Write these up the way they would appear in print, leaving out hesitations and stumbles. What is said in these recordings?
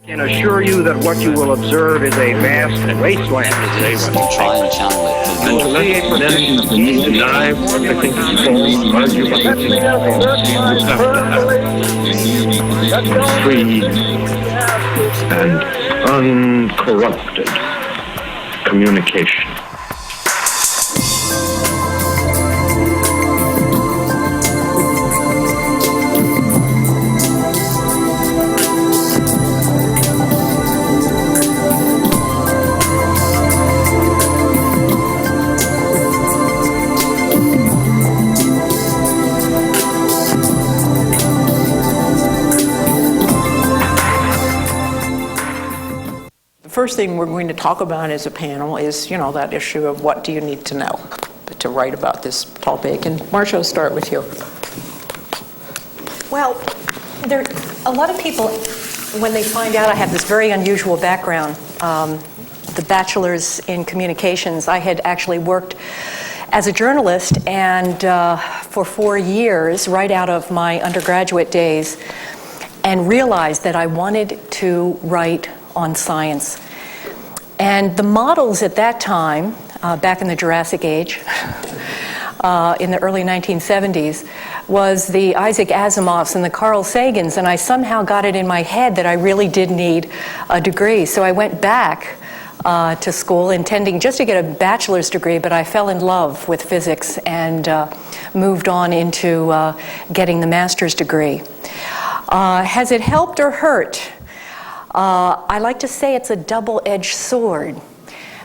I can assure you that what you will observe is a vast wasteland. Try and channel it. You will see a procession of deny free and uncorrupted communication. First thing we're going to talk about as a panel is, that issue of what do you need to know to write about this topic. And Marcia, I'll start with you. Well, a lot of people, when they find out I have this very unusual background, the bachelor's in communications, I had actually worked as a journalist and for 4 years, right out of my undergraduate days, and realized that I wanted to write on science. And the models at that time, back in the Jurassic Age, in the early 1970s, was the Isaac Asimovs and the Carl Sagans, and I somehow got it in my head that I really did need a degree. So I went back to school intending just to get a bachelor's degree, but I fell in love with physics and moved on into getting the master's degree. Has it helped or hurt? I like to say it's a double-edged sword.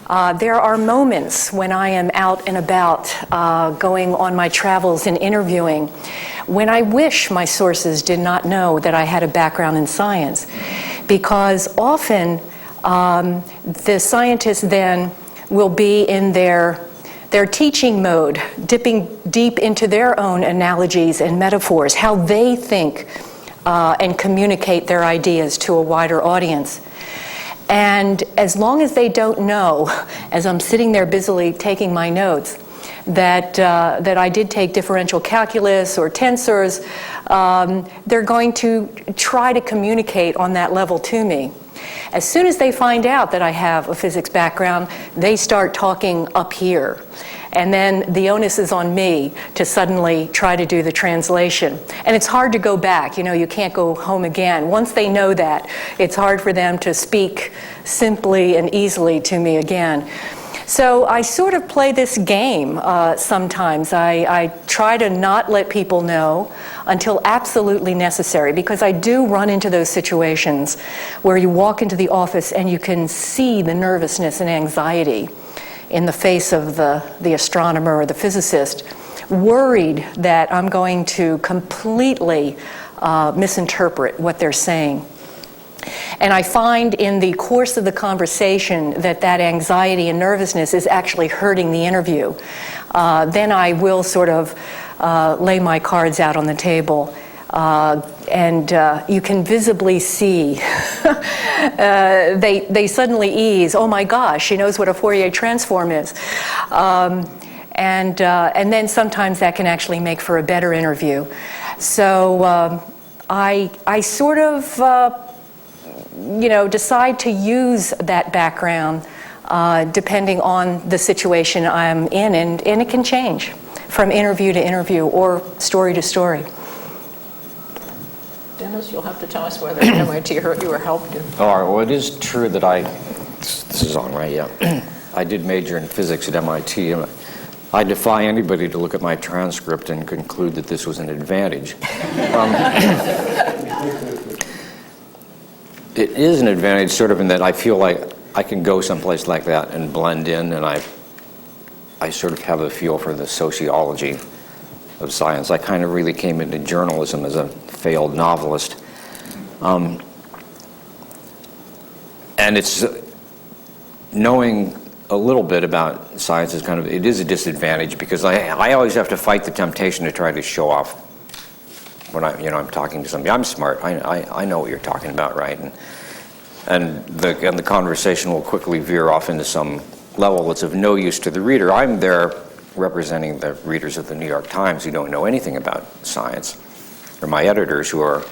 There are moments when I am out and about, going on my travels and interviewing, when I wish my sources did not know that I had a background in science, because often the scientists then will be in their teaching mode, dipping deep into their own analogies and metaphors, how they think and communicate their ideas to a wider audience. And as long as they don't know, as I'm sitting there busily taking my notes, that I did take differential calculus or tensors, they're going to try to communicate on that level to me. As soon as they find out that I have a physics background, they start talking up here. And then the onus is on me to suddenly try to do the translation. And it's hard to go back. You can't go home again. Once they know that, it's hard for them to speak simply and easily to me again. So I sort of play this game sometimes. I try to not let people know until absolutely necessary, because I do run into those situations where you walk into the office and you can see the nervousness and anxiety in the face of the astronomer or the physicist, worried that I'm going to completely misinterpret what they're saying. And I find in the course of the conversation that anxiety and nervousness is actually hurting the interview. Then I will sort of lay my cards out on the table. And you can visibly see they suddenly ease. Oh my gosh, she knows what a Fourier transform is. And then sometimes that can actually make for a better interview. So I sort of decide to use that background depending on the situation I'm in, and it can change from interview to interview or story to story. Dennis, you'll have to tell us whether MIT hurt you or helped you. All right, well, it is true that this is on, right? Yeah. I did major in physics at MIT. And I defy anybody to look at my transcript and conclude that this was an advantage. It is an advantage sort of in that I feel like I can go someplace like that and blend in, and I sort of have a feel for the sociology of science. I kind of really came into journalism as a failed novelist. And it's knowing a little bit about science is it is a disadvantage, because I always have to fight the temptation to try to show off when I'm talking to somebody. I'm smart. I know what you're talking about, right? And the conversation will quickly veer off into some level that's of no use to the reader. I'm there representing the readers of the New York Times who don't know anything about science, or my editors who are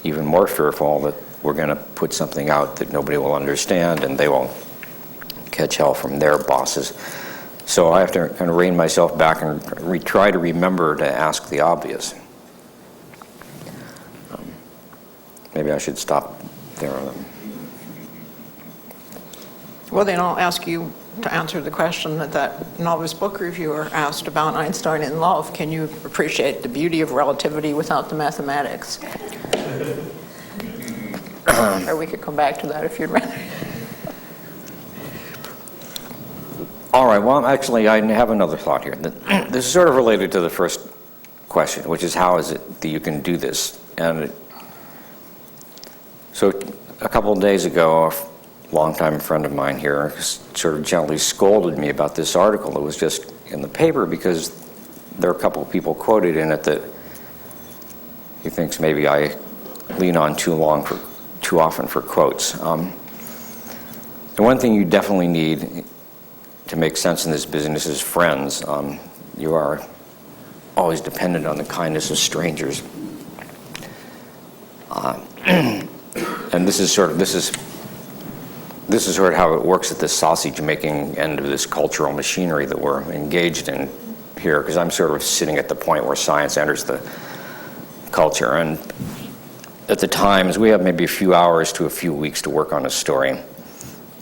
even more fearful that we're going to put something out that nobody will understand, and they will catch hell from their bosses. So I have to kind of rein myself back and try to remember to ask the obvious. Maybe I should stop there. Well, then I'll ask you to answer the question that novice book reviewer asked about Einstein in love. Can you appreciate the beauty of relativity without the mathematics? Or we could come back to that if you'd rather. All right, well, actually, I have another thought here. This is sort of related to the first question, which is how is it that you can do this? And so a couple of days ago, a longtime friend of mine here sort of gently scolded me about this article that was just in the paper because there are a couple of people quoted in it that he thinks maybe I lean on too often for quotes. The one thing you definitely need to make sense in this business is friends. You are always dependent on the kindness of strangers. And this is sort of how it works at the sausage-making end of this cultural machinery that we're engaged in here, because I'm sort of sitting at the point where science enters the culture. And at the Times, we have maybe a few hours to a few weeks to work on a story.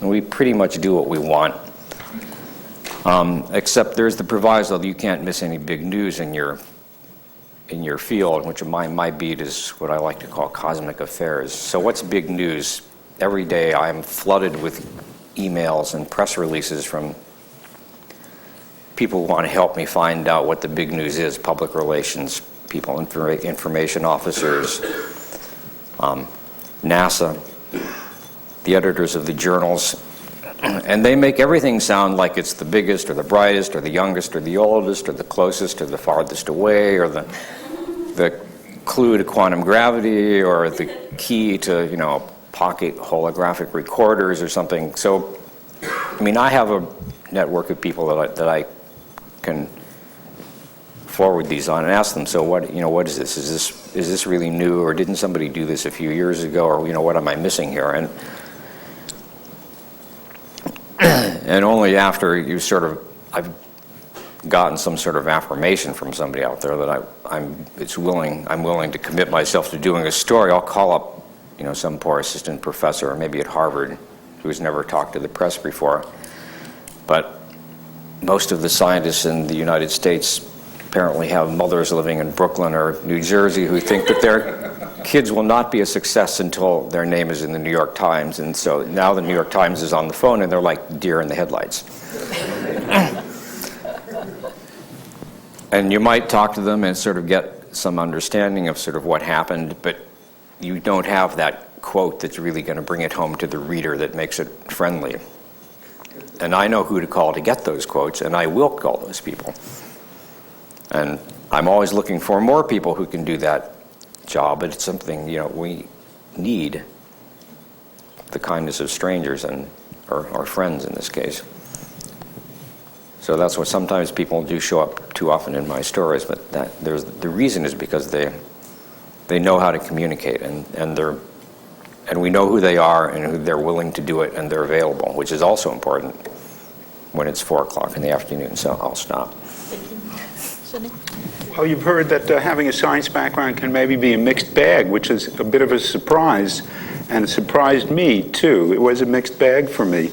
And we pretty much do what we want. Except there's the proviso that you can't miss any big news in your field, which my beat is what I like to call cosmic affairs. So what's big news? Every day I'm flooded with emails and press releases from people who want to help me find out what the big news is, public relations people, information officers, NASA, the editors of the journals. And they make everything sound like it's the biggest or the brightest or the youngest or the oldest or the closest or the farthest away or the clue to quantum gravity or the key to, pocket holographic recorders or something. So, I mean, I have a network of people that I can forward these on and ask them, so what is this? Is this really new, or didn't somebody do this a few years ago, or what am I missing here? And only after I've gotten some sort of affirmation from somebody out there that I'm willing to commit myself to doing a story, I'll call up some poor assistant professor, or maybe at Harvard, who's never talked to the press before. But most of the scientists in the United States apparently have mothers living in Brooklyn or New Jersey who think that their kids will not be a success until their name is in the New York Times. And so now the New York Times is on the phone and they're like deer in the headlights. And you might talk to them and sort of get some understanding of sort of what happened, but you don't have that quote that's really going to bring it home to the reader that makes it friendly. And I know who to call to get those quotes, and I will call those people. And I'm always looking for more people who can do that job, but it's something, we need the kindness of strangers or friends in this case. So that's what sometimes people do show up too often in my stories, but the reason is because they know how to communicate, and we know who they are and who they're willing to do it, and they're available, which is also important when it's 4 o'clock in the afternoon. So I'll stop. Sidney? Well, you've heard that having a science background can maybe be a mixed bag, which is a bit of a surprise, and it surprised me too. It was a mixed bag for me.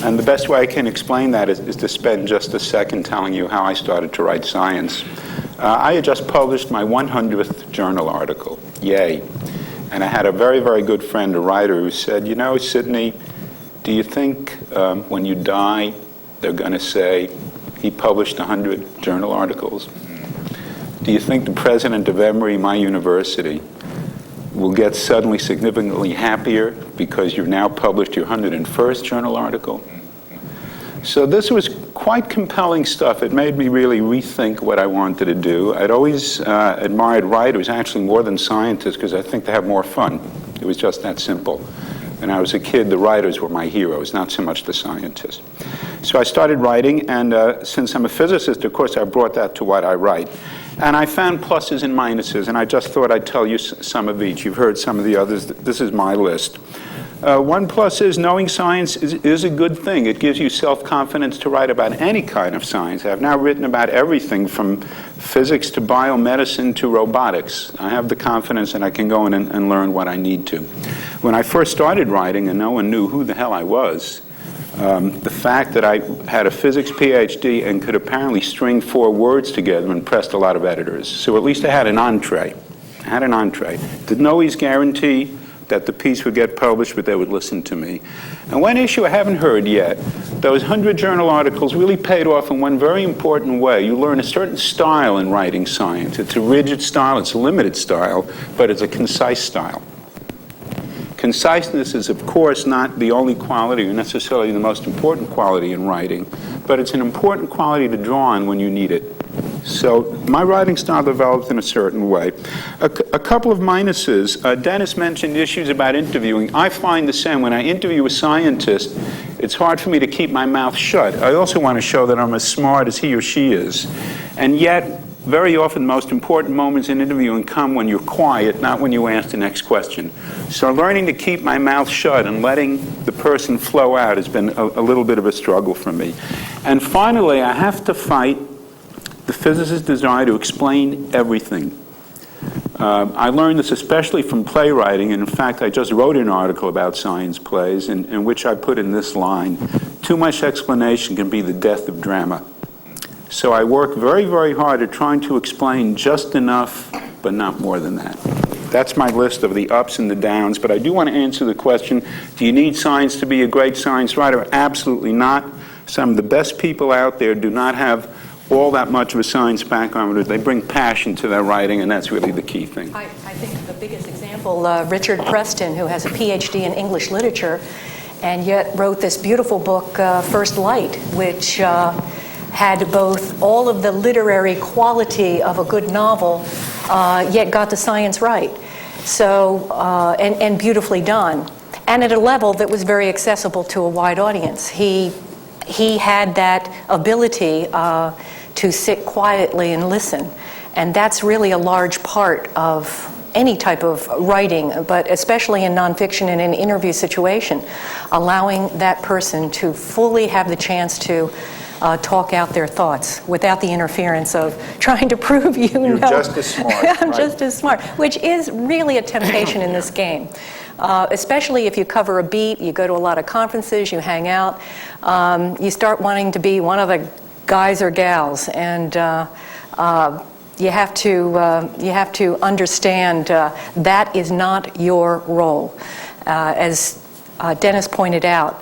And the best way I can explain that is to spend just a second telling you how I started to write science. I had just published my 100th journal article, yay. And I had a very, very good friend, a writer, who said, Sidney, do you think when you die, they're going to say, he published 100 journal articles? Do you think the president of Emory, my university, will get suddenly significantly happier because you've now published your 101st journal article? So this was quite compelling stuff. It made me really rethink what I wanted to do. I'd always admired writers, actually more than scientists, because I think they have more fun. It was just that simple. When I was a kid, the writers were my heroes, not so much the scientists. So I started writing, and since I'm a physicist, of course, I brought that to what I write. And I found pluses and minuses, and I just thought I'd tell you some of each. You've heard some of the others. This is my list. One plus is knowing science is a good thing. It gives you self-confidence to write about any kind of science. I've now written about everything from physics to biomedicine to robotics. I have the confidence that I can go in and learn what I need to. When I first started writing and no one knew who the hell I was, the fact that I had a physics PhD and could apparently string 4 words together impressed a lot of editors. So at least I had an entree. Didn't always guarantee that the piece would get published, but they would listen to me. And one issue I haven't heard yet, those 100 journal articles really paid off in one very important way. You learn a certain style in writing science. It's a rigid style, it's a limited style, but it's a concise style. Conciseness is, of course, not the only quality or necessarily the most important quality in writing, but it's an important quality to draw on when you need it. So my writing style developed in a certain way. A couple of minuses. Dennis mentioned issues about interviewing. I find the same. When I interview a scientist, it's hard for me to keep my mouth shut. I also want to show that I'm as smart as he or she is. And yet, very often, the most important moments in interviewing come when you're quiet, not when you ask the next question. So learning to keep my mouth shut and letting the person flow out has been a little bit of a struggle for me. And finally, I have to fight the physicist's desire to explain everything. I learned this especially from playwriting, and in fact, I just wrote an article about science plays in which I put in this line: too much explanation can be the death of drama. So I work very, very hard at trying to explain just enough, but not more than that. That's my list of the ups and the downs, but I do want to answer the question, do you need science to be a great science writer? Absolutely not. Some of the best people out there do not have all that much of a science background. They bring passion to their writing, and that's really the key thing. I think the biggest example, Richard Preston, who has a PhD in English literature, and yet wrote this beautiful book, First Light, which had both all of the literary quality of a good novel, yet got the science right. So, and beautifully done. And at a level that was very accessible to a wide audience. He had that ability to sit quietly and listen. And that's really a large part of any type of writing, but especially in nonfiction in an interview situation, allowing that person to fully have the chance to talk out their thoughts without the interference of trying to prove You're just as smart. I'm right. just as smart, which is really a temptation in this game. Especially if you cover a beat, you go to a lot of conferences, you hang out, you start wanting to be one of the guys or gals, and you have to understand that is not your role. As Dennis pointed out,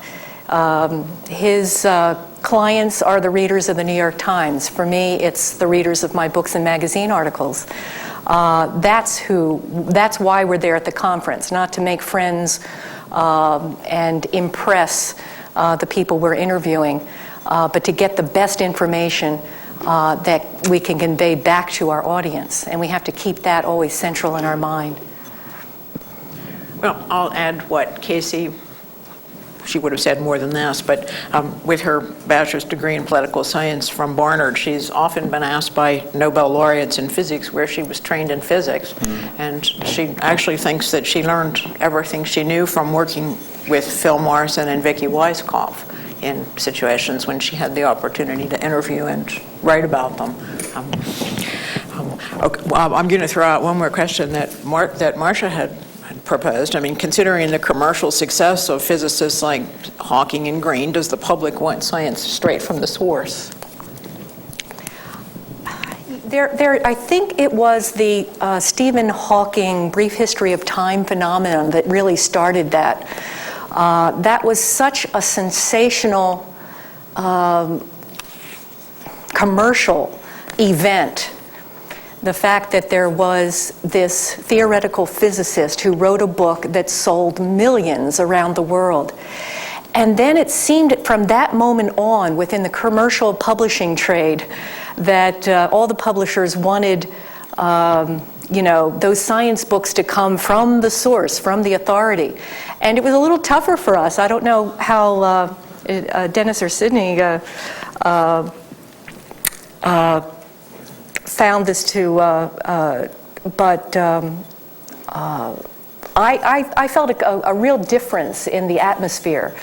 his clients are the readers of the New York Times. For me, it's the readers of my books and magazine articles. That's why we're there at the conference, not to make friends and impress the people we're interviewing, but to get the best information that we can convey back to our audience. And we have to keep that always central in our mind. Well, I'll add what Casey, she would have said more than this, but with her bachelor's degree in political science from Barnard, she's often been asked by Nobel laureates in physics where she was trained in physics. And she actually thinks that she learned everything she knew from working with Phil Morrison and Vicky Weisskopf in situations when she had the opportunity to interview and write about them. I'm going to throw out one more question that Marcia had proposed. I mean, considering the commercial success of physicists like Hawking and Green, does the public want science straight from the source? I think it was the Stephen Hawking Brief History of Time phenomenon that really started that. That was such a sensational commercial event. The fact that there was this theoretical physicist who wrote a book that sold millions around the world. And then it seemed from that moment on within the commercial publishing trade that all the publishers wanted those science books to come from the source, from the authority. And it was a little tougher for us. I don't know how Dennis or Sydney found this too, but I felt a real difference in the atmosphere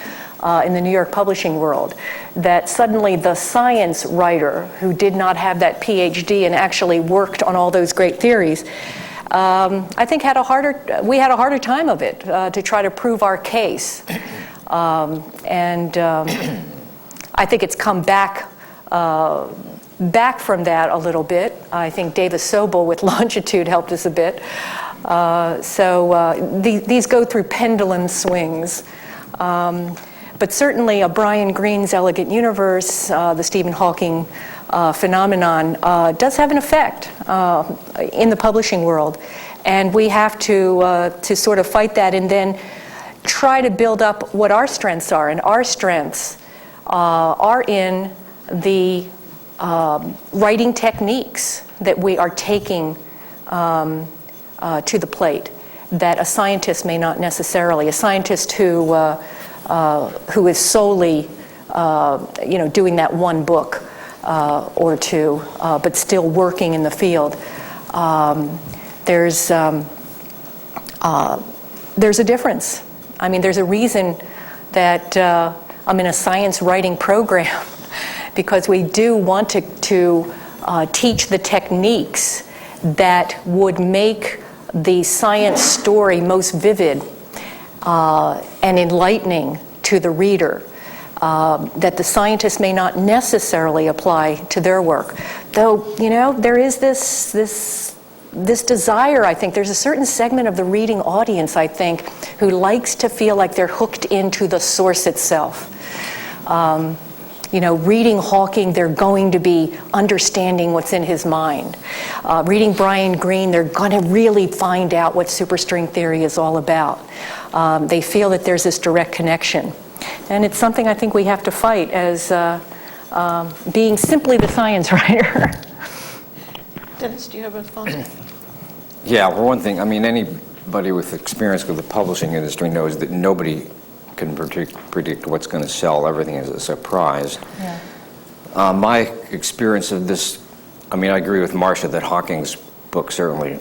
in the New York publishing world, that suddenly the science writer who did not have that PhD and actually worked on all those great theories, I think we had a harder time of it to try to prove our case. I think it's come back from that a little bit. I think Davis Sobel with Longitude helped us a bit. These go through pendulum swings. But certainly Brian Greene's Elegant Universe, the Stephen Hawking phenomenon, does have an effect in the publishing world. And we have to sort of fight that and then try to build up what our strengths are. And our strengths are in the writing techniques that we are taking to the plate that a scientist may not necessarily. A scientist who is solely, doing that one book or two, but still working in the field. There's a difference. I mean, there's a reason that I'm in a science writing program, because we do want to teach the techniques that would make the science story most vivid and enlightening to the reader, that the scientists may not necessarily apply to their work. Though, there is this desire, I think. There's a certain segment of the reading audience, I think, who likes to feel like they're hooked into the source itself. Reading Hawking, they're going to be understanding what's in his mind. Reading Brian Greene, they're going to really find out what superstring theory is all about. They feel that there's this direct connection. And it's something I think we have to fight as being simply the science writer. Dennis, do you have a thought? Yeah, for one thing, I mean, anybody with experience with the publishing industry knows that nobody can predict what's going to sell. Everything is a surprise. Yeah. My experience of this, I mean, I agree with Marcia that Hawking's book certainly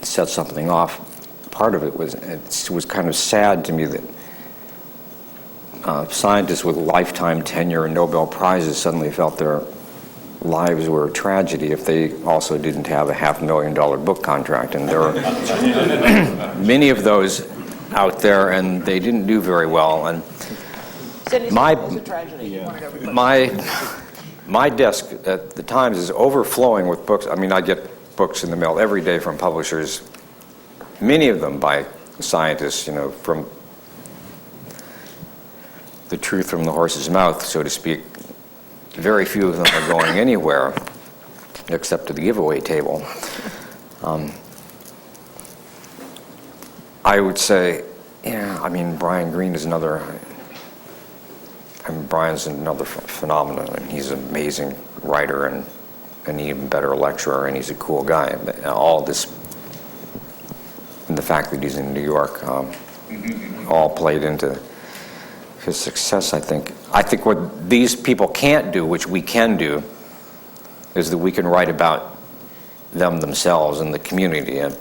set something off. Part of it was kind of sad to me that scientists with lifetime tenure and Nobel Prizes suddenly felt their lives were a tragedy if they also didn't have a $500,000 book contract. And there are many of those out there, and they didn't do very well. And my desk at the Times is overflowing with books. I mean, I get books in the mail every day from publishers, many of them by scientists, from the truth from the horse's mouth, so to speak. Very few of them are going anywhere except to the giveaway table. I would say, Brian Greene is another. Brian's another phenomenon, and he's an amazing writer and an even better lecturer, and he's a cool guy. But all this, and the fact that he's in New York, all played into his success, I think. I think what these people can't do, which we can do, is that we can write about them themselves and the community. And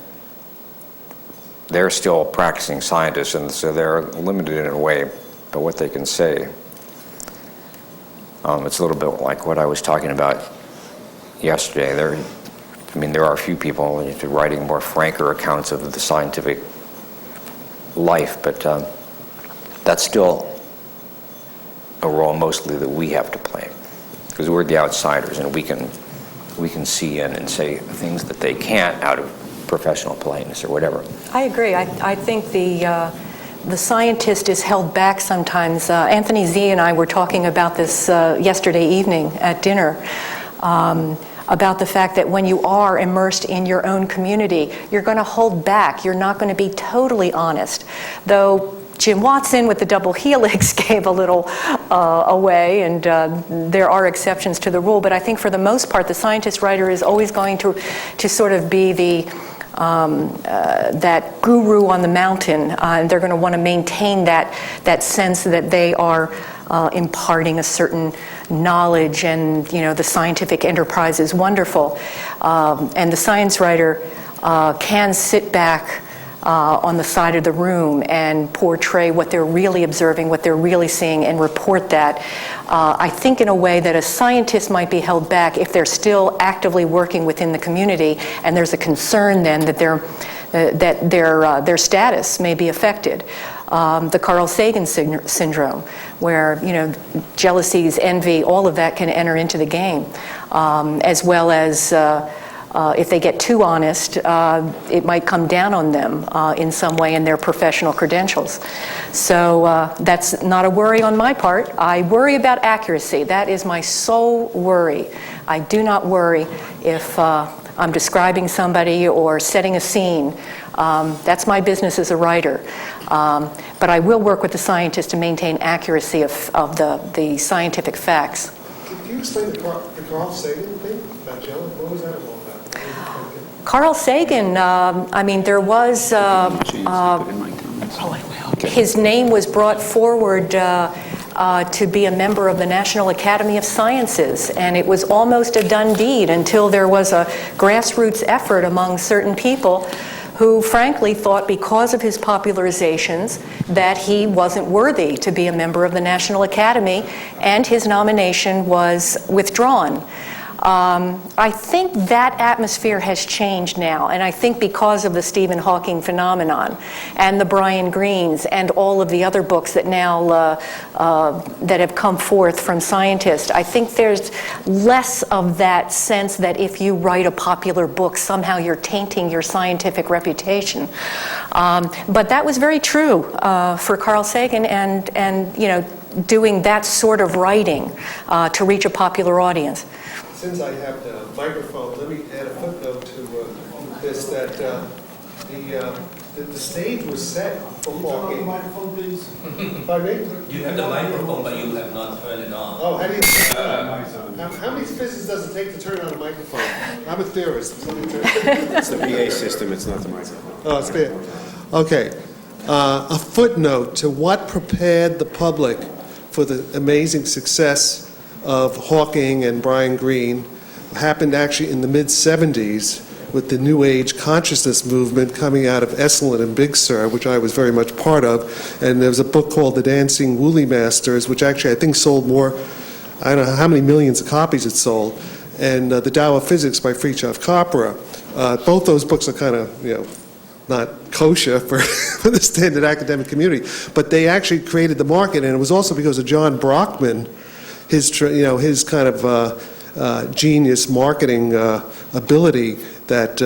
they're still practicing scientists, and so they're limited in a way by what they can say. It's a little bit like what I was talking about yesterday. There are a few people writing more franker accounts of the scientific life, but that's still a role mostly that we have to play, because we're the outsiders, and we can see in and say things that they can't out of professional politeness or whatever. I agree. I think the scientist is held back sometimes. Anthony Z and I were talking about this yesterday evening at dinner, about the fact that when you are immersed in your own community, you're going to hold back. You're not going to be totally honest. Though Jim Watson with the double helix gave a little away, and there are exceptions to the rule, but I think for the most part, the scientist writer is always going to sort of be that guru on the mountain, and they're going to want to maintain that sense that they are imparting a certain knowledge, and the scientific enterprise is wonderful. And the science writer can sit back on the side of the room and portray what they're really observing, what they're really seeing, and report that. I think in a way that a scientist might be held back if they're still actively working within the community, and there's a concern then that their status may be affected. The Carl Sagan syndrome, where jealousies, envy, all of that can enter into the game, as well as if they get too honest, it might come down on them in some way in their professional credentials. So that's not a worry on my part. I worry about accuracy. That is my sole worry. I do not worry if I'm describing somebody or setting a scene. That's my business as a writer. But I will work with the scientists to maintain accuracy of the scientific facts. Can you explain the Carl Sagan thing about jello? What was that all about? Carl Sagan, there was, his name was brought forward to be a member of the National Academy of Sciences, and it was almost a done deed until there was a grassroots effort among certain people who frankly thought because of his popularizations that he wasn't worthy to be a member of the National Academy, and his nomination was withdrawn. I think that atmosphere has changed now, and I think because of the Stephen Hawking phenomenon and the Brian Greens and all of the other books that now that have come forth from scientists, I think there's less of that sense that if you write a popular book, somehow you're tainting your scientific reputation. But that was very true for Carl Sagan, and doing that sort of writing to reach a popular audience. Since I have the microphone, let me add a footnote to this, that the stage was set for Hawking. The microphone, please. Pardon me? You have the microphone, but you have not turned it on. Oh, how do you how many physicists does it take to turn on a microphone? I'm a theorist. It's the PA system, it's not the microphone. Oh, it's fair. Okay. A footnote to what prepared the public for the amazing success of Hawking and Brian Greene happened actually in the mid-'70s with the New Age consciousness movement coming out of Esalen and Big Sur, which I was very much part of. And there was a book called The Dancing Woolly Masters, which actually I think sold more, I don't know how many millions of copies it sold, and The Tao of Physics by Fritjof Capra. Both those books are kind of, not kosher for the standard academic community, but they actually created the market, and it was also because of John Brockman, his kind of genius marketing ability that,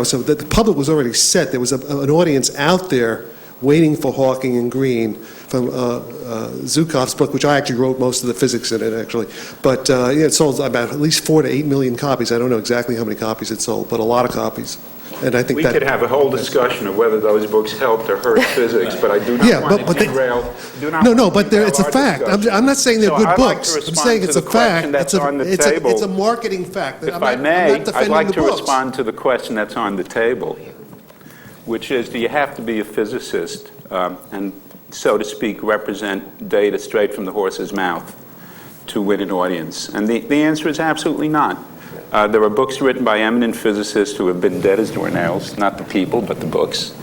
so that the public was already set. There was an audience out there waiting for Hawking and Greene from Zukav's book, which I actually wrote most of the physics in it, actually. But it sold about at least 4 to 8 million copies. I don't know exactly how many copies it sold, but a lot of copies. And I think we could have a whole discussion of whether those books helped or hurt physics, but I do not want to derail. It's a fact. I'm not saying they're good books. I'm saying it's a fact. It's a marketing fact. If I may, I'd like to respond to the question that's on the table, which is, do you have to be a physicist and, so to speak, represent data straight from the horse's mouth to win an audience? And the answer is absolutely not. There are books written by eminent physicists who have been dead as doornails, not the people, but the books.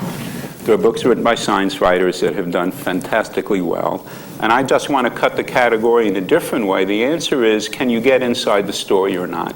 There are books written by science writers that have done fantastically well. And I just want to cut the category in a different way. The answer is, can you get inside the story or not?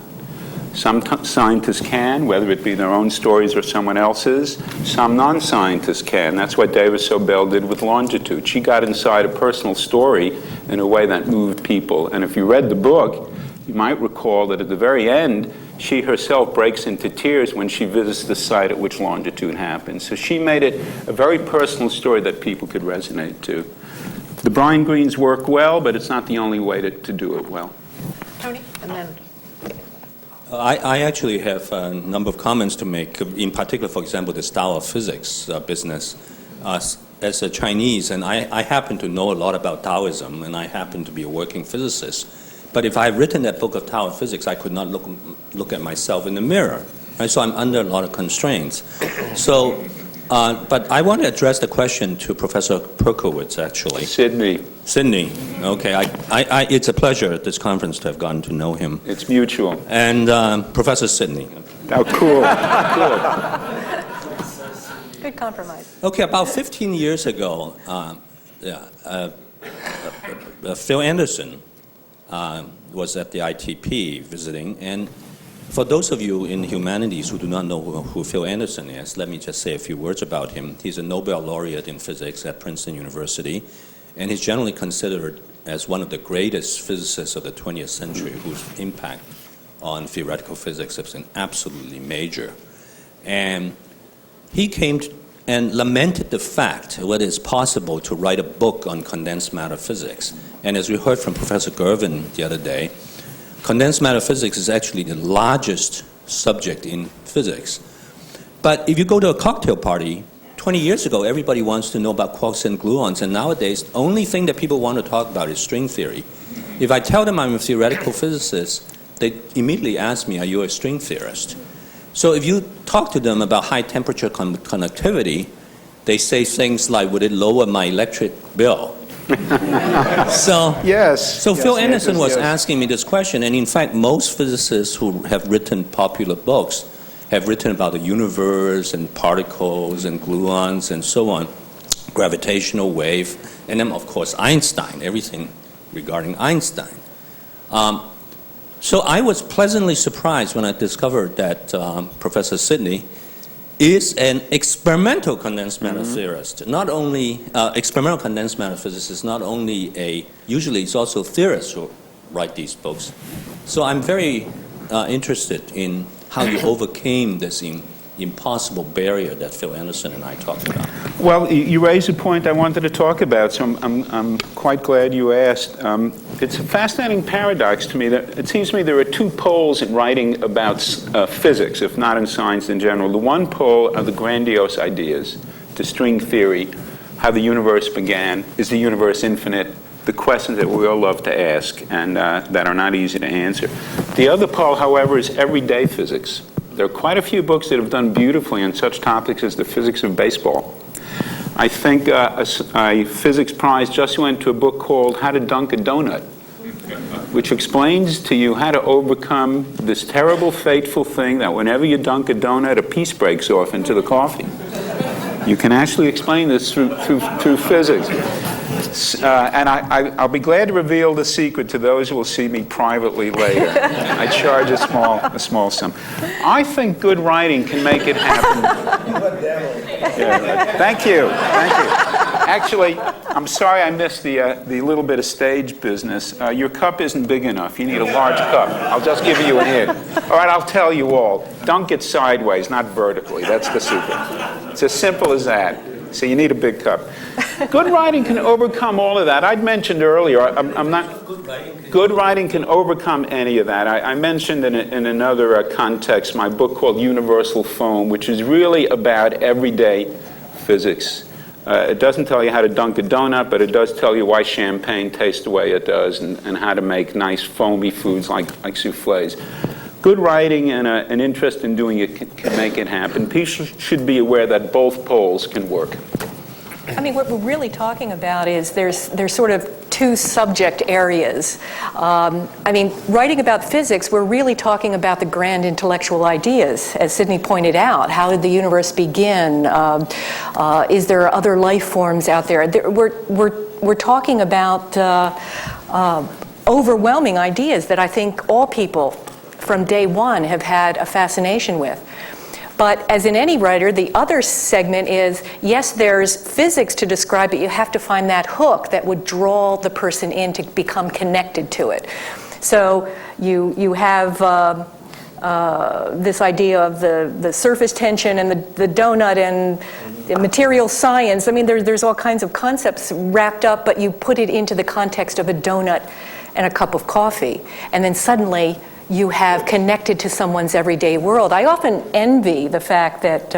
Some scientists can, whether it be their own stories or someone else's. Some non-scientists can. That's what Davis Sobel did with Longitude. She got inside a personal story in a way that moved people. And if you read the book, you might recall that at the very end, she herself breaks into tears when she visits the site at which Longitude happened. So she made it a very personal story that people could resonate to. The Brian Greenes work well, but it's not the only way to do it well. Tony, and then... I actually have a number of comments to make, in particular, for example, the Tao of Physics business. As a Chinese, and I happen to know a lot about Taoism, and I happen to be a working physicist. But if I had written that book of Tao of Physics, I could not look at myself in the mirror. Right? So I'm under a lot of constraints. So But I want to address the question to Professor Perkowitz, actually. Sydney, Okay. It's a pleasure at this conference to have gotten to know him. it's mutual. And Professor Sydney. Oh, cool. Good compromise. Okay, about 15 years ago, Phil Anderson was at the ITP visiting, and for those of you in humanities who do not know who Phil Anderson is, let me just say a few words about him. He's a Nobel laureate in physics at Princeton University, and he's generally considered as one of the greatest physicists of the 20th century whose impact on theoretical physics has been absolutely major. And he came and lamented the fact that it's possible to write a book on condensed matter physics. And as we heard from Professor Gervin the other day, condensed matter physics is actually the largest subject in physics. But if you go to a cocktail party, 20 years ago, everybody wants to know about quarks and gluons, and nowadays, the only thing that people want to talk about is string theory. If I tell them I'm a theoretical physicist, they immediately ask me, are you a string theorist? So if you talk to them about high temperature conductivity, they say things like, would it lower my electric bill? So Phil Anderson was asking me this question, and in fact, most physicists who have written popular books have written about the universe and particles and gluons and so on, gravitational wave, and then, of course, Einstein, everything regarding Einstein. So I was pleasantly surprised when I discovered that Professor Sidney is an experimental condensed matter theorist. Not only experimental condensed matter physicist, not only usually it's also theorists who write these books. So I'm very interested in how you overcame this impossible barrier that Phil Anderson and I talked about. Well, you raised a point I wanted to talk about, so I'm quite glad you asked. It's a fascinating paradox to me that it seems to me there are two poles in writing about physics, if not in science in general. The one pole are the grandiose ideas, the string theory, how the universe began, is the universe infinite, the questions that we all love to ask and that are not easy to answer. The other pole, however, is everyday physics. There are quite a few books that have done beautifully on such topics as the physics of baseball. I think a physics prize just went to a book called How to Dunk a Donut, which explains to you how to overcome this terrible, fateful thing that whenever you dunk a donut, a piece breaks off into the coffee. You can actually explain this through physics. And I'll be glad to reveal the secret to those who will see me privately later. I charge a small sum. I think good writing can make it happen. Yeah, thank you. Actually, I'm sorry I missed the little bit of stage business. Your cup isn't big enough. You need a large cup. I'll just give you a hint. All right, I'll tell you all. Dunk it sideways, not vertically. That's the secret. It's as simple as that. So you need a big cup. Good writing can overcome all of that. I'd mentioned earlier, good writing can overcome any of that. I mentioned in another context my book called Universal Foam, which is really about everyday physics. It doesn't tell you how to dunk a donut, but it does tell you why champagne tastes the way it does and how to make nice foamy foods like soufflés. Good writing and an interest in doing it can make it happen. People should be aware that both poles can work. I mean, what we're really talking about is there's sort of two subject areas. I mean, writing about physics, we're really talking about the grand intellectual ideas, as Sydney pointed out. How did the universe begin? Is there other life forms out there? We're talking about overwhelming ideas that I think all people from day one have had a fascination with. But as in any writer, the other segment is, yes, there's physics to describe, but you have to find that hook that would draw the person in to become connected to it. So you have this idea of the surface tension and the donut and material science. I mean, there's all kinds of concepts wrapped up, but you put it into the context of a donut and a cup of coffee, and then suddenly you have connected to someone's everyday world. I often envy the fact that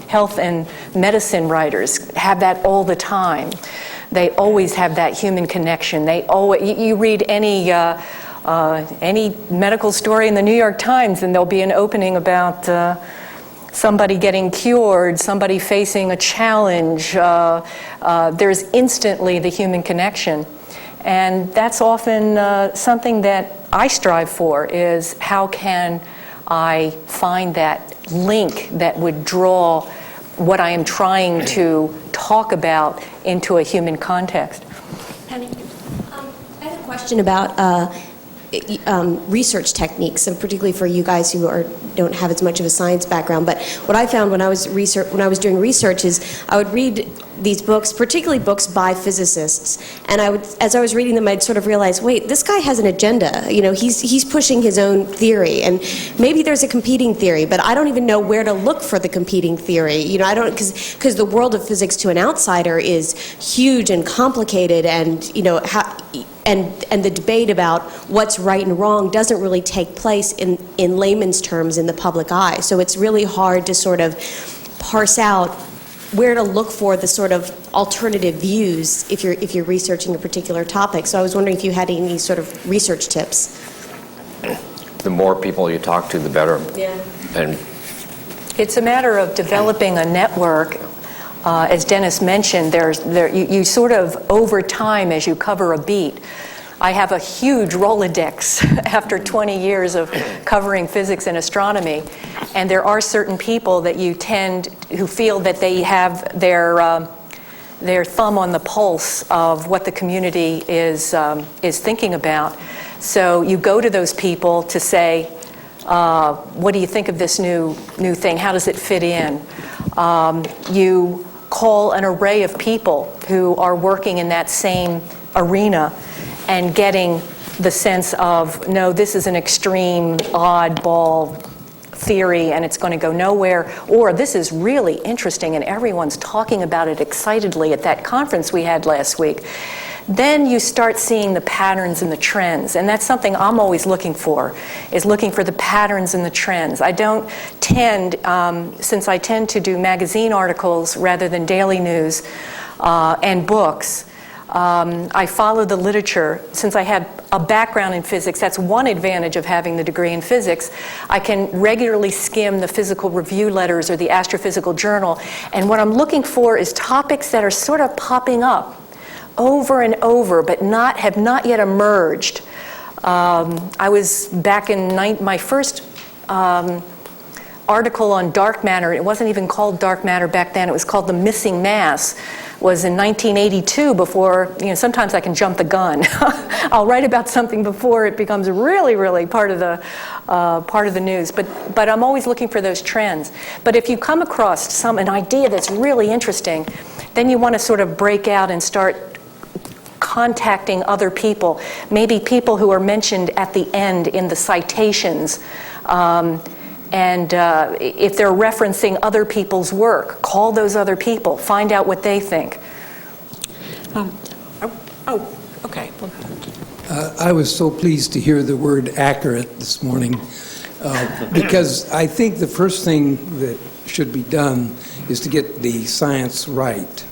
health and medicine writers have that all the time. They always have that human connection. You read any medical story in the New York Times, and there'll be an opening about somebody getting cured, somebody facing a challenge, there's instantly the human connection. And that's often something that I strive for, is how can I find that link that would draw what I am trying to talk about into a human context. Penny? I have a question about research techniques, and particularly for you guys who don't have as much of a science background. But what I found when I was doing research is I would read these books, particularly books by physicists, and as I was reading them, I'd sort of realize, wait, this guy has an agenda. You know, he's pushing his own theory, and maybe there's a competing theory, but I don't even know where to look for the competing theory. You know, I don't, because the world of physics to an outsider is huge and complicated, and you know and the debate about what's right and wrong doesn't really take place in layman's terms in the public eye. So it's really hard to sort of parse out where to look for the sort of alternative views if you're researching a particular topic. So I was wondering if you had any sort of research tips. The more people you talk to, the better. Yeah. And It's a matter of developing a network. As Dennis mentioned, you sort of, over time, as you cover a beat, I have a huge Rolodex after 20 years of covering physics and astronomy, and there are certain people that who feel that they have their thumb on the pulse of what the community is thinking about. So you go to those people to say, what do you think of this new thing? How does it fit in? You call an array of people who are working in that same arena and getting the sense of, no, this is an extreme, oddball theory and it's going to go nowhere, or this is really interesting and everyone's talking about it excitedly at that conference we had last week. Then you start seeing the patterns and the trends, and that's something I'm always looking for, is looking for the patterns and the trends. I don't tend, since I tend to do magazine articles rather than daily news and books, I follow the literature. Since I had a background in physics, that's one advantage of having the degree in physics. I can regularly skim the physical review letters or the Astrophysical Journal, and what I'm looking for is topics that are sort of popping up over and over, but have not yet emerged. I was back in my first article on dark matter. It wasn't even called dark matter back then. It was called The Missing Mass. Was in 1982. Before, sometimes I can jump the gun. I'll write about something before it becomes really, really part of the news. But I'm always looking for those trends. But if you come across an idea that's really interesting, then you want to sort of break out and start contacting other people, maybe people who are mentioned at the end in the citations. And if they're referencing other people's work, call those other people, find out what they think. Okay. I was so pleased to hear the word accurate this morning, because I think the first thing that should be done is to get the science right,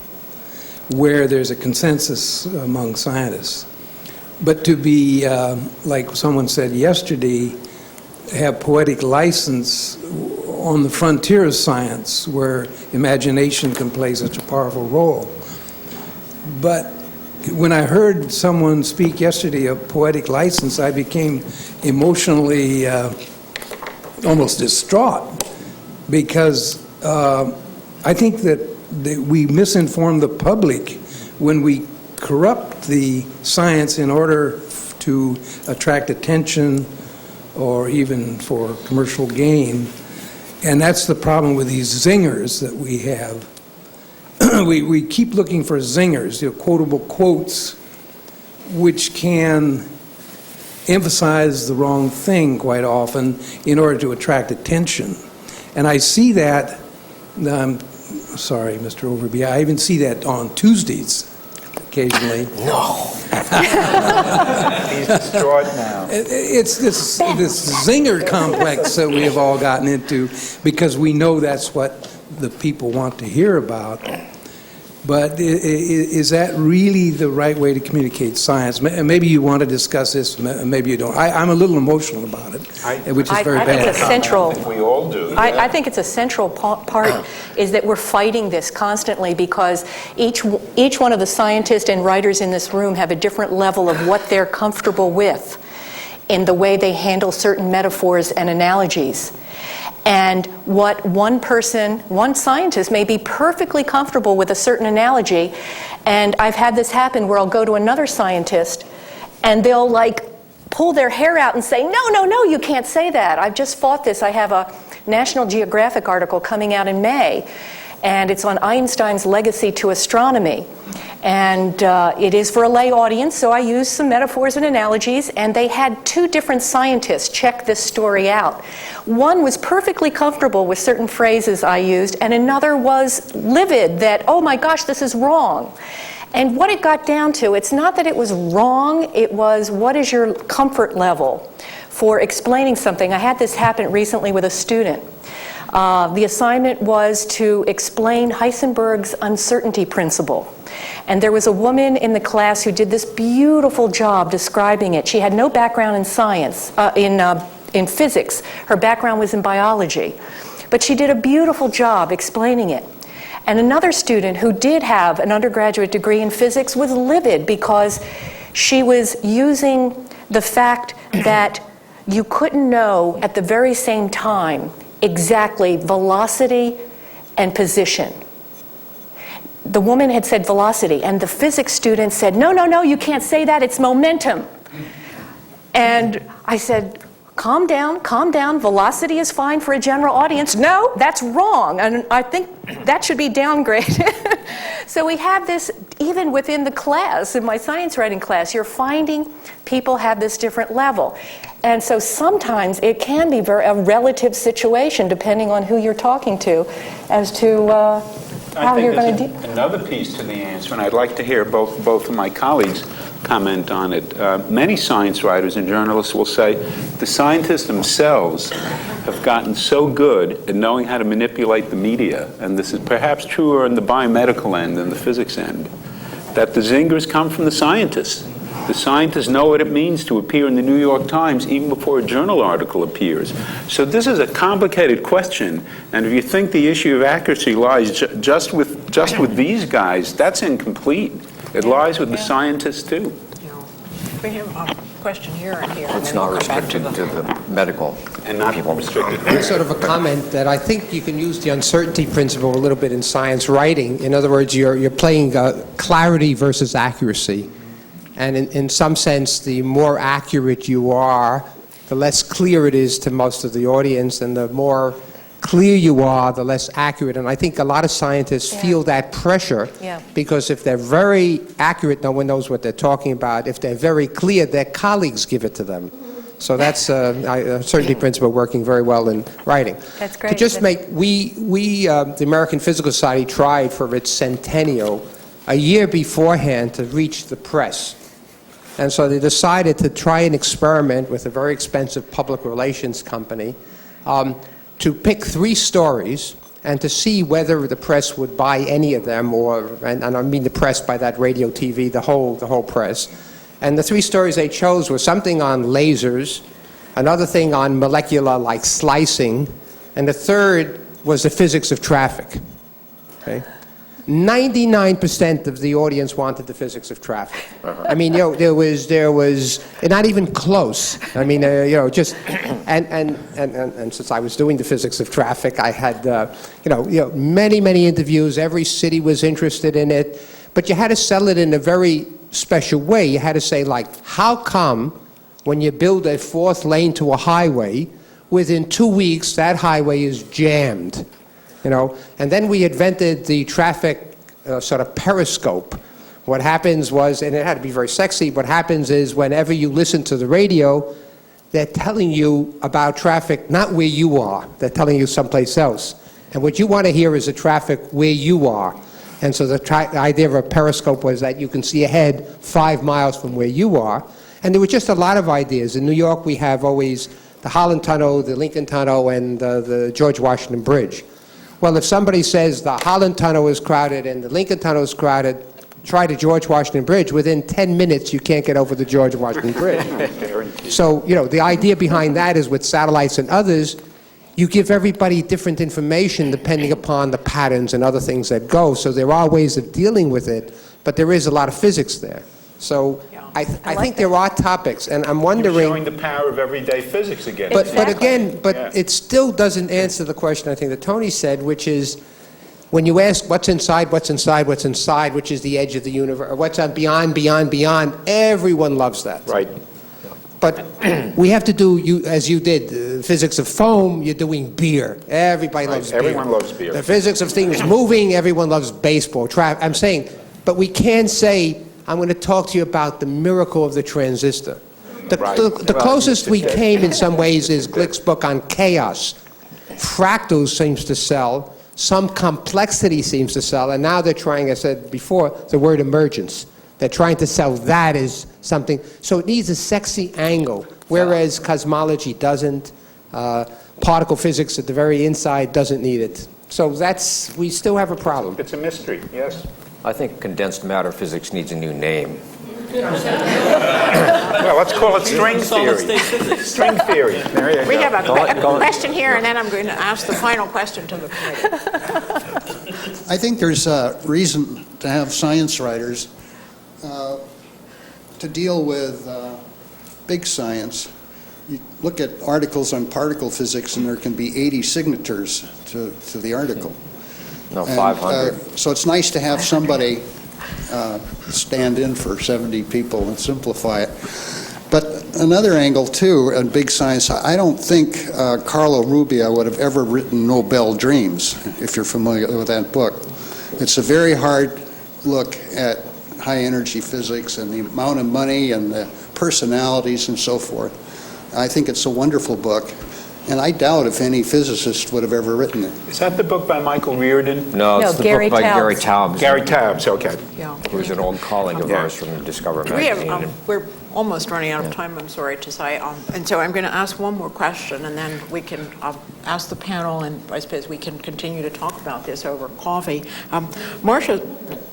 where there's a consensus among scientists. But to be, like someone said yesterday, have poetic license on the frontier of science, where imagination can play such a powerful role. But when I heard someone speak yesterday of poetic license, I became emotionally almost distraught, because I think that we misinform the public when we corrupt the science in order to attract attention or even for commercial gain. And that's the problem with these zingers that we have. We keep looking for zingers, quotable quotes, which can emphasize the wrong thing quite often in order to attract attention. And I see that, sorry, Mr. Overby, I even see that on Tuesdays occasionally. no. He's distraught now. It's this zinger complex that we have all gotten into, because we know that's what the people want to hear about. But is that really the right way to communicate science? Maybe you want to discuss this, maybe you don't. I'm a little emotional about it, which is very bad. I think it's a central. We all do. I think it's a central part is that we're fighting this constantly because each one of the scientists and writers in this room have a different level of what they're comfortable with in the way they handle certain metaphors and analogies. And what one scientist may be perfectly comfortable with a certain analogy, and I've had this happen where I'll go to another scientist and they'll pull their hair out and say, no, you can't say that. I've just fought this. I have a National Geographic article coming out in May, and it's on Einstein's legacy to astronomy. And it is for a lay audience, so I used some metaphors and analogies, and they had two different scientists check this story out. One was perfectly comfortable with certain phrases I used, and another was livid that, oh my gosh, this is wrong. And what it got down to, it's not that it was wrong, it was what is your comfort level for explaining something. I had this happen recently with a student. The assignment was to explain Heisenberg's uncertainty principle. And there was a woman in the class who did this beautiful job describing it. She had no background in science, in physics. Her background was in biology. But she did a beautiful job explaining it. And another student who did have an undergraduate degree in physics was livid because she was using the fact that you couldn't know at the very same time exactly velocity and position. The woman had said velocity, and the physics student said, no, you can't say that, it's momentum. And I said, calm down, velocity is fine for a general audience. No, that's wrong, and I think that should be downgraded. So we have this, even within the class, in my science writing class, you're finding people have this different level. And so sometimes it can be a relative situation, depending on who you're talking to, as to how you're going to deal. Another piece to the answer, and I'd like to hear both of my colleagues comment on it. Many science writers and journalists will say the scientists themselves have gotten so good at knowing how to manipulate the media, and this is perhaps truer in the biomedical end than the physics end, that the zingers come from the scientists. The scientists know what it means to appear in the New York Times even before a journal article appears. So this is a complicated question, and if you think the issue of accuracy lies just with these guys, that's incomplete. It lies with the scientists too. We have a question here and here. It's not restricted to the medical and not people. It's sort of a comment that I think you can use the uncertainty principle a little bit in science writing. In other words, you're playing clarity versus accuracy. And in some sense, the more accurate you are, the less clear it is to most of the audience, and the more clear you are, the less accurate. And I think a lot of scientists feel that pressure because if they're very accurate, no one knows what they're talking about. If they're very clear, their colleagues give it to them. So that's a certainty principle working very well in writing. That's great. To just make, the American Physical Society tried for its centennial a year beforehand to reach the press. And so they decided to try an experiment with a very expensive public relations company to pick 3 stories and to see whether the press would buy any of them, and I mean the press by that radio, TV, the whole press. And the 3 stories they chose were something on lasers, another thing on molecular like slicing, and the third was the physics of traffic. Okay? 99% of the audience wanted the physics of traffic. I mean, there was not even close. I mean, just and since I was doing the physics of traffic, I had many interviews. Every city was interested in it, but you had to sell it in a very special way. You had to say, like, how come when you build a 4th lane to a highway, within 2 weeks that highway is jammed? And then we invented the traffic sort of periscope. What happens was, and it had to be very sexy, what happens is whenever you listen to the radio, they're telling you about traffic not where you are, they're telling you someplace else. And what you want to hear is the traffic where you are. And so the idea of a periscope was that you can see ahead 5 miles from where you are. And there were just a lot of ideas. In New York, we have always the Holland Tunnel, the Lincoln Tunnel, and the George Washington Bridge. Well, if somebody says the Holland Tunnel is crowded and the Lincoln Tunnel is crowded, try the George Washington Bridge. Within 10 minutes, you can't get over the George Washington Bridge. So, the idea behind that is with satellites and others, you give everybody different information depending upon the patterns and other things that go. So there are ways of dealing with it, but there is a lot of physics there. So I think there are topics, and I'm wondering... You're showing the power of everyday physics again. But it still doesn't answer the question I think that Tony said, which is, when you ask what's inside, what's inside, what's inside, which is the edge of the universe, or what's on beyond, beyond, beyond, everyone loves that. Right. But we have to do, as you did, physics of foam, you're doing beer. Everybody loves beer. Everyone loves beer. The physics of things moving, everyone loves baseball. I'm saying, but we can't say, I'm going to talk to you about the miracle of the transistor. The closest we came in some ways is Glick's book on chaos. Fractals seems to sell. Some complexity seems to sell. And now they're trying, I said before, the word emergence. They're trying to sell that as something. So it needs a sexy angle, whereas cosmology doesn't. Particle physics at the very inside doesn't need it. So we still have a problem. It's a mystery, yes. I think condensed matter physics needs a new name. Well, let's call it string theory. String theory. There you go. We have a question here, and then I'm going to ask the final question to the committee. I think there's a reason to have science writers to deal with big science. You look at articles on particle physics, and there can be 80 signatures to the article. No, 500. So it's nice to have somebody stand in for 70 people and simplify it. But another angle, too, on big science, I don't think Carlo Rubbia would have ever written Nobel Dreams, if you're familiar with that book. It's a very hard look at high-energy physics and the amount of money and the personalities and so forth. I think it's a wonderful book. And I doubt if any physicist would have ever written it. Is that the book by Michael Reardon? No, it's the book by Gary Taubes. Gary Taubes, okay. Yeah. Who's an old colleague of ours from Discover We magazine. have, we're almost running out of time, I'm sorry to say. And so I'm going to ask one more question, and then we can ask the panel, and I suppose we can continue to talk about this over coffee. Marcia,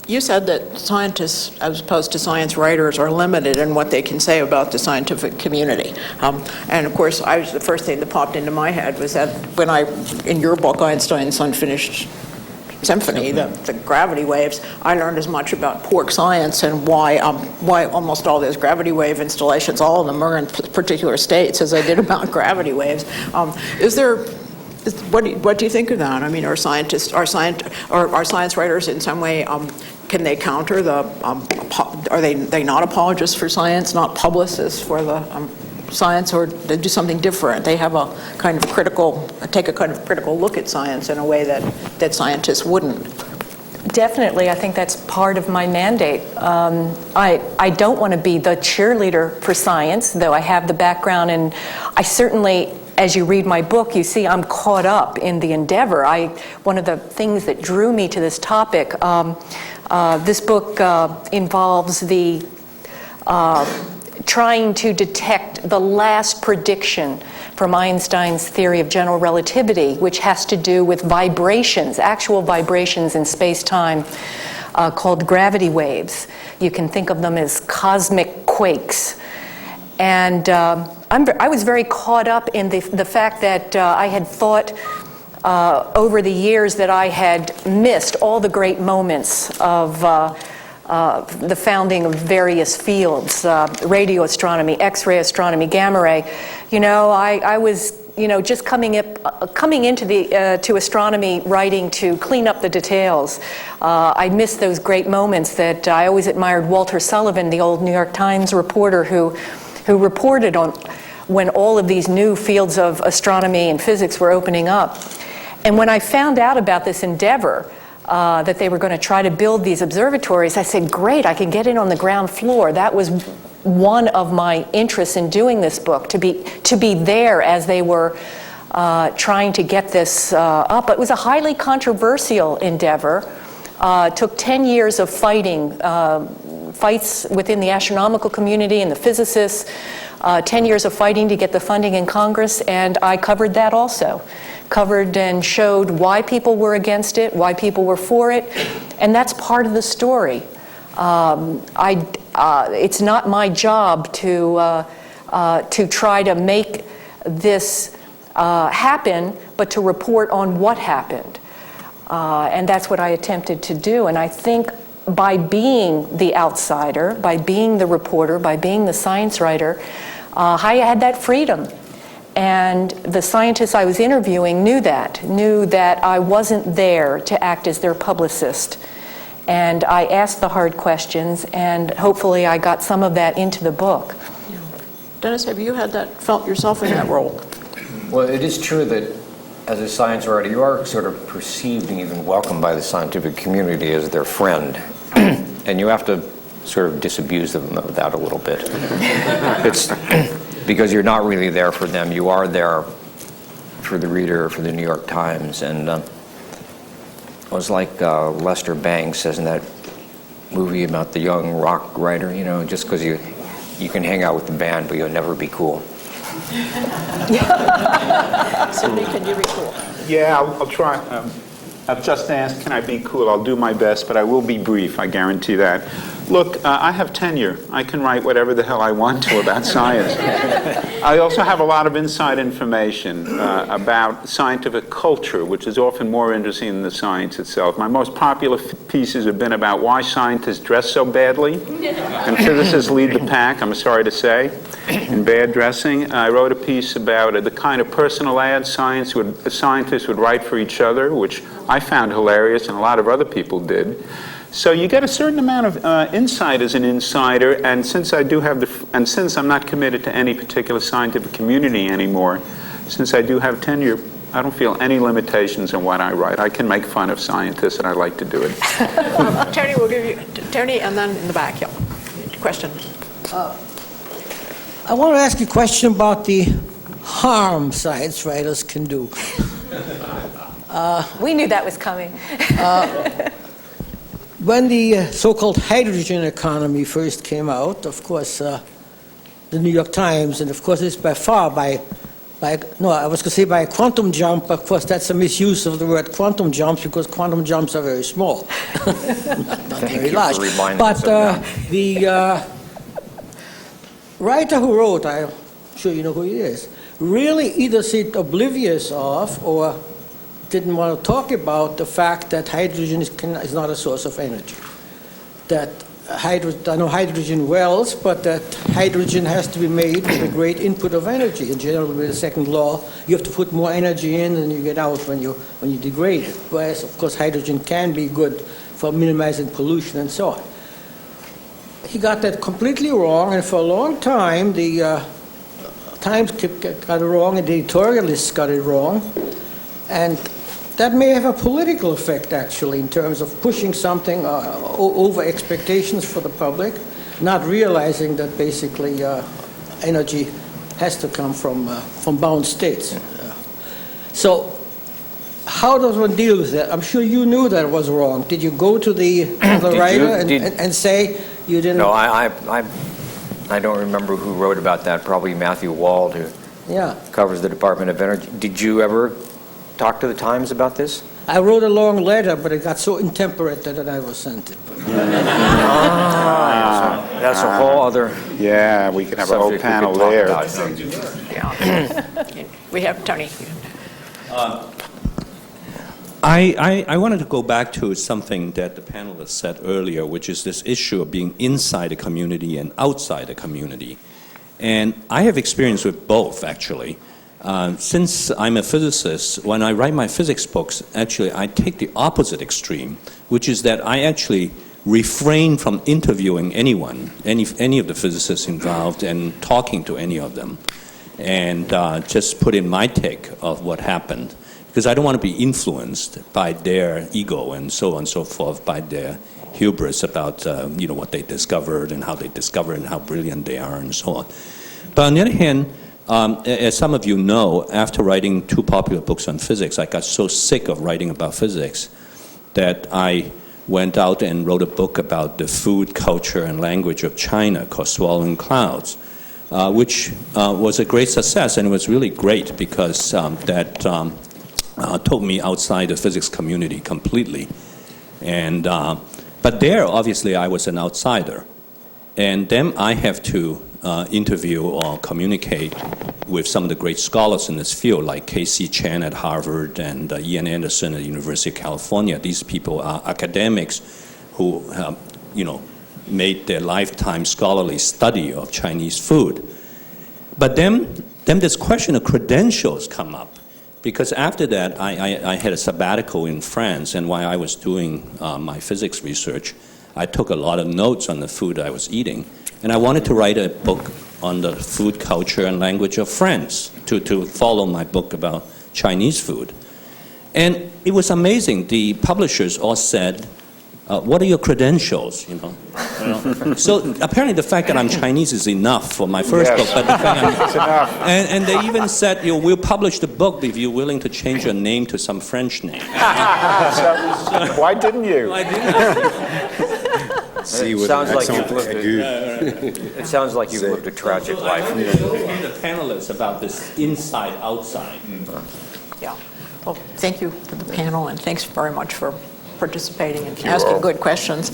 you said that scientists, as opposed to science writers, are limited in what they can say about the scientific community. And of course, the first thing that popped into my head was that when in your book, Einstein's Unfinished Symphony, the gravity waves, I learned as much about quark science and why almost all those gravity wave installations, all of them are in particular states, as I did about gravity waves. What do you think of that? I mean, are science writers in some way, can they counter are they not apologists for science, not publicists for the science, or they do something different? They have take a kind of critical look at science in a way that scientists wouldn't. Definitely, I think that's part of my mandate. I don't want to be the cheerleader for science, though I have the background, and I certainly, as you read my book, you see I'm caught up in the endeavor. One of the things that drew me to this topic, this book involves the trying to detect the last prediction from Einstein's theory of general relativity, which has to do with vibrations, actual vibrations in space-time, called gravity waves. You can think of them as cosmic quakes. And I was very caught up in the fact that I had thought over the years that I had missed all the great moments of the founding of various fields, radio astronomy, X-ray astronomy, gamma ray. I was, just coming into to astronomy writing to clean up the details. I missed those great moments that I always admired Walter Sullivan, the old New York Times reporter who reported on when all of these new fields of astronomy and physics were opening up. And when I found out about this endeavor, that they were going to try to build these observatories, I said, great, I can get in on the ground floor. That was one of my interests in doing this book, to be there as they were trying to get this up. It was a highly controversial endeavor. Took 10 years of fights within the astronomical community and the physicists, 10 years of fighting to get the funding in Congress, and I covered that also. covered and showed why people were against it, why people were for it, and that's part of the story. It's not my job to try to make this happen, but to report on what happened. And that's what I attempted to do. And I think by being the outsider, by being the reporter, by being the science writer, I had that freedom. And the scientists I was interviewing knew that I wasn't there to act as their publicist. And I asked the hard questions, and hopefully I got some of that into the book. Dennis, have you felt yourself in that role? Well, it is true that as a science writer, you are sort of perceived and even welcomed by the scientific community as their friend. And you have to sort of disabuse them of that a little bit. It's because you're not really there for them. You are there for the reader, for the New York Times. And it was like Lester Bangs says in that movie about the young rock writer, just because you can hang out with the band, but you'll never be cool. Cindy, can you be cool? Yeah, I'll try. I've just asked, can I be cool? I'll do my best, but I will be brief, I guarantee that. Look, I have tenure. I can write whatever the hell I want to about science. I also have a lot of inside information about scientific culture, which is often more interesting than the science itself. My most popular pieces have been about why scientists dress so badly, and physicists lead the pack, I'm sorry to say, in bad dressing. I wrote a piece about the kind of personal ads scientists would write for each other, which I found hilarious and a lot of other people did. So you get a certain amount of insight as an insider, and since I do have and since I'm not committed to any particular scientific community anymore, since I do have tenure, I don't feel any limitations on what I write. I can make fun of scientists, and I like to do it. Tony, we'll give you Tony, and then in the back. Yeah. Question. I want to ask you a question about the harm science writers can do. We knew that was coming. When the so-called hydrogen economy first came out, of course, the New York Times, and of course it's by far by a quantum jump. Of course, that's a misuse of the word quantum jumps because quantum jumps are very small, not very large. But the writer who wrote, I'm sure you know who he is, really either seemed oblivious of or didn't want to talk about the fact that hydrogen is not a source of energy. That I know hydrogen wells, but that hydrogen has to be made with a great input of energy. In general, with the second law, you have to put more energy in than you get out when you degrade it. Whereas, of course, hydrogen can be good for minimizing pollution and so on. He got that completely wrong, and for a long time, the Times got it wrong, and the editorialists got it wrong. And that may have a political effect, actually, in terms of pushing something over expectations for the public, not realizing that basically energy has to come from bound states. So how does one deal with that? I'm sure you knew that was wrong. Did you go to the writer and say you didn't? No, I don't remember who wrote about that. Probably Matthew Wald, who covers the Department of Energy. Did you ever talk to the Times about this? I wrote a long letter, but it got so intemperate that I never sent it. That's a whole other. Yeah, we could have a whole panel there. We have Tony. I wanted to go back to something that the panelists said earlier, which is this issue of being inside a community and outside a community. And I have experience with both, actually. Since I'm a physicist, when I write my physics books, actually I take the opposite extreme, which is that I actually refrain from interviewing anyone, any of the physicists involved, and talking to any of them, and just put in my take of what happened, because I don't want to be influenced by their ego and so on and so forth, by their hubris about what they discovered and how they discovered and how brilliant they are and so on. But on the other hand, as some of you know, after writing 2 popular books on physics, I got so sick of writing about physics that I went out and wrote a book about the food, culture, and language of China called Swallowing Clouds, which was a great success, and it was really great because that took me outside the physics community completely. And, but there, obviously, I was an outsider. And then I have to interview or communicate with some of the great scholars in this field, like K.C. Chan at Harvard and Ian Anderson at the University of California. These people are academics who, made their lifetime scholarly study of Chinese food. But then this question of credentials come up. Because after that, I had a sabbatical in France, and while I was doing my physics research, I took a lot of notes on the food I was eating, and I wanted to write a book on the food culture and language of France to follow my book about Chinese food. And it was amazing. The publishers all said, what are your credentials, So apparently the fact that I'm Chinese is enough for my first book. But the fact It's enough. And they even said, we'll publish the book if you're willing to change your name to some French name. Why didn't you? I didn't. See, It with sounds an like accent you've lived it sounds like you've lived a tragic life. I wanted to talk to the panelists about this inside-outside. Yeah. Well, thank you for the panel, and thanks very much for participating and asking good questions.